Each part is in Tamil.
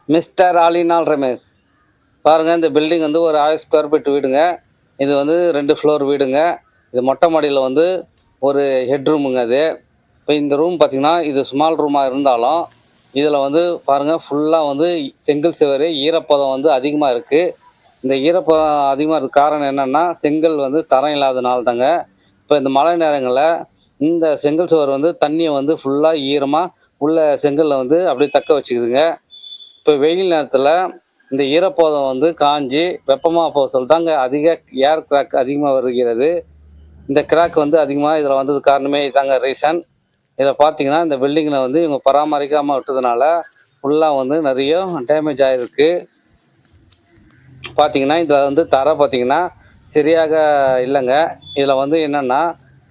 மிஸ்டர் ஆலினால் ரமேஷ். பாருங்கள், இந்த பில்டிங் வந்து ஒரு 1000 ஸ்கொயர் ஃபீட் வீடுங்க. இது வந்து 2 ஃப்ளோர் வீடுங்க. இது மொட்டை மாடியில் வந்து ஒரு ஹெட் ரூமுங்க அது. இப்போ இந்த ரூம் பார்த்திங்கன்னா, இது ஸ்மால் ரூமாக இருந்தாலும் இதில் வந்து பாருங்கள், ஃபுல்லாக வந்து செங்கல் சுவர் ஈரப்பதம் வந்து அதிகமாக இருக்குது. இந்த ஈரப்பதம் அதிகமாக இருக்க காரணம் என்னென்னா, செங்கல் வந்து தரம் இல்லாதனால தாங்க. இப்போ இந்த மழை நேரங்களில் இந்த செங்கல் சுவர் வந்து தண்ணியை வந்து ஃபுல்லாக ஈரமாக உள்ள செங்கலில் வந்து அப்படியே தக்க வச்சுக்குதுங்க. இப்போ வெயில் நேரத்தில் இந்த ஈரப்பதம் வந்து காஞ்சி வெப்பமாக போக சொல்லிட்டாங்க, அதிக ஏர் கிராக் அதிகமாக வருகிறது. இந்த கிராக் வந்து அதிகமாக இதில் வந்தது காரணமே இதாங்க ரீசன். இதில் பார்த்தீங்கன்னா, இந்த பில்டிங்கில் வந்து இவங்க பராமரிக்காமல் விட்டதுனால ஃபுல்லாக வந்து நிறைய டேமேஜ் ஆகிருக்கு. பார்த்தீங்கன்னா, இதில் வந்து தரை பார்த்தீங்கன்னா சரியாக இல்லைங்க. இதில் வந்து என்னென்னா,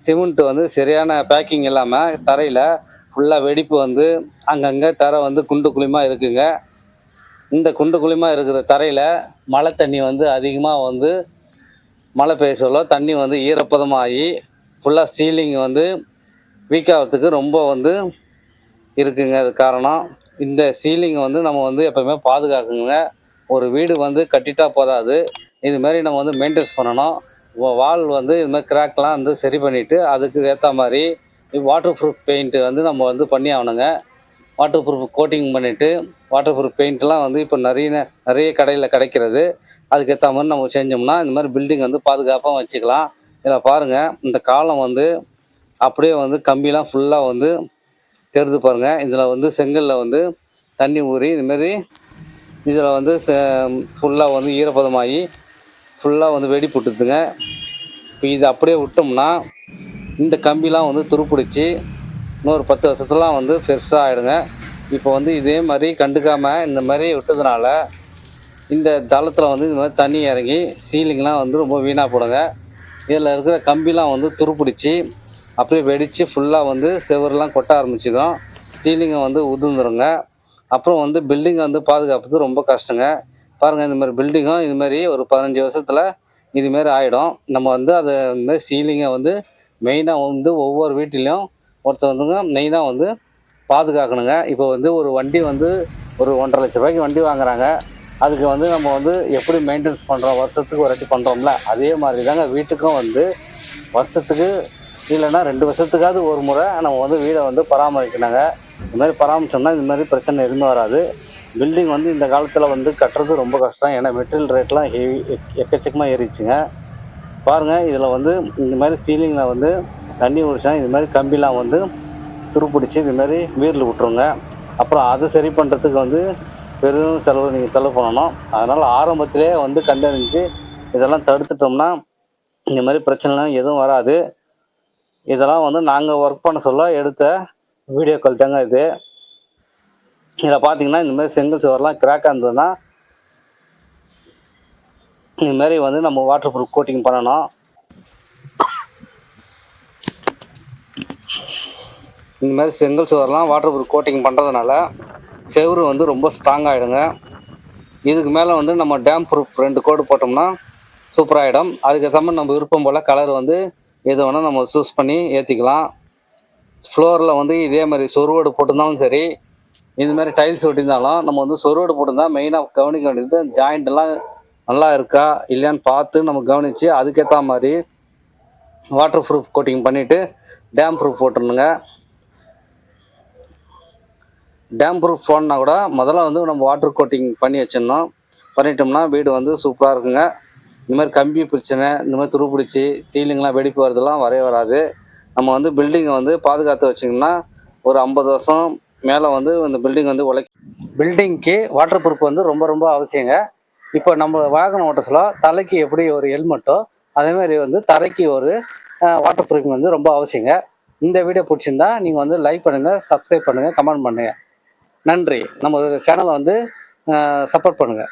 சிமெண்ட் வந்து சரியான பேக்கிங் இல்லாமல் தரையில் ஃபுல்லாக வெடிப்பு வந்து அங்கங்கே தரை வந்து குண்டு குழிமாக இருக்குங்க. இந்த குண்டு குழிமாக இருக்கிற தரையில் மழை தண்ணி வந்து அதிகமாக வந்து மழை பெய்ய சொல்ல தண்ணி வந்து ஈரப்பதமாகி ஃபுல்லாக சீலிங் வந்து வீக் ஆகிறதுக்கு ரொம்ப வந்து இருக்குங்க. அது காரணம். இந்த சீலிங் வந்து நம்ம வந்து எப்போவுமே பாதுகாக்குங்க. ஒரு வீடு வந்து கட்டிட்டா போதாது, இதுமாரி நம்ம வந்து மெயின்டெனன்ஸ் பண்ணணும். வால் வந்து இதுமாதிரி கிராக்லாம் வந்து சரி பண்ணிவிட்டு அதுக்கு ஏற்ற மாதிரி வாட்டர் ப்ரூஃப் பெயிண்ட்டு வந்து நம்ம வந்து பண்ணி ஆகணுங்க. வாட்டர் ப்ரூஃப் கோட்டிங் பண்ணிவிட்டு வாட்டர் ப்ரூஃப் பெயிண்ட்லாம் வந்து இப்போ நிறைய கடையில் கிடைக்கிறது. அதுக்கேற்ற மாதிரி நம்ம செஞ்சோம்னா இந்த மாதிரி பில்டிங் வந்து பாதுகாப்பாக வச்சுக்கலாம். இதில் பாருங்கள், இந்த காலம் வந்து அப்படியே வந்து கம்பிலாம் ஃபுல்லாக வந்து தெரிது பாருங்கள். இதில் வந்து செங்கலில் வந்து தண்ணி ஊறி இதுமாரி இதில் வந்து ஃபுல்லாக வந்து ஈரப்பதமாகி ஃபுல்லாக வந்து வெடி போட்டுதுங்க. இப்போ இது அப்படியே விட்டோம்னா இந்த கம்பிலாம் வந்து துருப்பிடிச்சி இன்னொரு 10 வருஷத்துலாம் வந்து பெருசாக ஆகிடுங்க. இப்போ வந்து இதே மாதிரி கண்டுக்காமல் இந்த மாதிரி விட்டதுனால இந்த தளத்தில் வந்து இந்த மாதிரி தண்ணி இறங்கி சீலிங்லாம் வந்து ரொம்ப வீணாக போடுங்க. இதில் இருக்கிற கம்பிலாம் வந்து துருப்பிடிச்சி அப்படியே வெடித்து ஃபுல்லாக வந்து செவரெலாம் கொட்ட ஆரம்பிச்சிடும். சீலிங்கை வந்து உதிர்ந்துருங்க. அப்புறம் வந்து பில்டிங்கை வந்து பாதுகாப்புறது ரொம்ப கஷ்டங்க. பாருங்கள், இந்தமாதிரி பில்டிங்கும் இதுமாரி ஒரு 15 வருஷத்தில் இதுமாரி ஆகிடும். நம்ம வந்து அதை இந்தமாதிரி சீலிங்கை வந்து மெயினாக வந்து ஒவ்வொரு வீட்டிலையும் ஒருத்தவங்க மெயினாக வந்து பாதுகாக்கணுங்க. இப்போ வந்து ஒரு வண்டி வந்து ஒரு 1,50,000 ரூபாய்க்கு வண்டி வாங்குறாங்க. அதுக்கு வந்து நம்ம வந்து எப்படி மெயின்டெனன்ஸ் பண்ணுறோம், வருஷத்துக்கு ஒரு வாட்டி பண்ணுறோம்ல, அதே மாதிரி தாங்க வீட்டுக்கும் வந்து வருஷத்துக்கு இல்லைன்னா 2 வருஷத்துக்காவது ஒரு முறை நம்ம வந்து வீடை வந்து பராமரிக்கணுங்க. இதுமாதிரி பராமரித்தோம்னா இந்த மாதிரி பிரச்சனை எதுவுமே வராது. பில்டிங் வந்து இந்த காலத்தில் வந்து கட்டுறது ரொம்ப கஷ்டம். ஏன்னா மெட்டீரியல் ரேட்லாம் எக்கச்சக்கமாக ஏறிச்சுங்க. பாருங்கள், இதில் வந்து இந்த மாதிரி சீலிங்கில் வந்து தண்ணி ஊறிச்சா இது மாதிரி கம்பிலாம் வந்து துருப்பிடிச்சி இதுமாரி வீரில் விட்ருங்க. அப்புறம் அதை சரி பண்ணுறதுக்கு வந்து பெரும் செலவு நீங்கள் செலவு பண்ணணும். அதனால் ஆரம்பத்திலே வந்து கண்டறிஞ்சு இதெல்லாம் தடுத்துட்டோம்னா இந்த மாதிரி பிரச்சனைலாம் எதுவும் வராது. இதெல்லாம் வந்து நாங்கள் ஒர்க் பண்ண சொல்ல எடுத்த வீடியோக்கள் தாங்க இது. இதில் பார்த்தீங்கன்னா, இந்தமாதிரி செங்கல் சுவர்லாம் கிராக்காக இருந்ததுன்னா இதுமாரி வந்து நம்ம வாட்டர் ப்ரூஃப் கோட்டிங் பண்ணணும். இந்த மாதிரி செங்கல் சுவர்லாம் வாட்டர் ப்ரூஃப் கோட்டிங் பண்ணுறதுனால செவுரு வந்து ரொம்ப ஸ்ட்ராங் ஆகிடுங்க. இதுக்கு மேலே வந்து நம்ம டேம் ப்ரூஃப் 2 கோடு போட்டோம்னா சூப்பராகிடும். அதுக்கேற்ற மாதிரி நம்ம விருப்பம் போல் கலர் வந்து எது வேணால் நம்ம சூஸ் பண்ணி ஏற்றிக்கலாம். ஃப்ளோரில் வந்து இதே மாதிரி சொருவோடு போட்டிருந்தாலும் சரி, இதுமாதிரி டைல்ஸ் ஒட்டியிருந்தாலும் நம்ம வந்து சொருவோடு போட்டிருந்தால் மெயினாக கவனிக்க வேண்டியது ஜாயிண்ட்டெல்லாம் நல்லா இருக்கா இல்லையான்னு பார்த்து நம்ம கவனித்து அதுக்கேற்ற மாதிரி வாட்டர் ப்ரூஃப் கோட்டிங் பண்ணிவிட்டு டேம் ப்ரூஃப் போட்டுருணுங்க. டேம் ப்ரூஃப் போடனா கூட முதல்ல வந்து நம்ம வாட்டர் கோட்டிங் பண்ணி வச்சிடணும். பண்ணிட்டோம்னா வீடு வந்து சூப்பராக இருக்குங்க. இந்த மாதிரி கம்பி பிரச்சனை, இந்த மாதிரி துருப்பிடிச்சி சீலிங்லாம் வெடிப்பு வரதெல்லாம் வராது. நம்ம வந்து பில்டிங்கை வந்து பாதுகாத்து வச்சிங்கன்னா ஒரு 50 வருஷம் மேலே வந்து இந்த பில்டிங் வந்து பில்டிங்க்கு வாட்டர் ப்ரூஃப் வந்து ரொம்ப ரொம்ப அவசியங்க. இப்போ நம்ம வாகனம் ஓட்ட சொல்ல தலைக்கு எப்படி ஒரு ஹெல்மெட்டோ அதேமாதிரி வந்து தரைக்கு ஒரு வாட்டர் ப்ரூஃப் வந்து ரொம்ப அவசியங்க. இந்த வீடியோ பிடிச்சிருந்தா நீங்கள் வந்து லைக் பண்ணுங்கள், சப்ஸ்கிரைப் பண்ணுங்கள், கமெண்ட் பண்ணுங்கள். நன்றி. நம்ம சேனலை வந்து சப்போர்ட் பண்ணுங்கள்.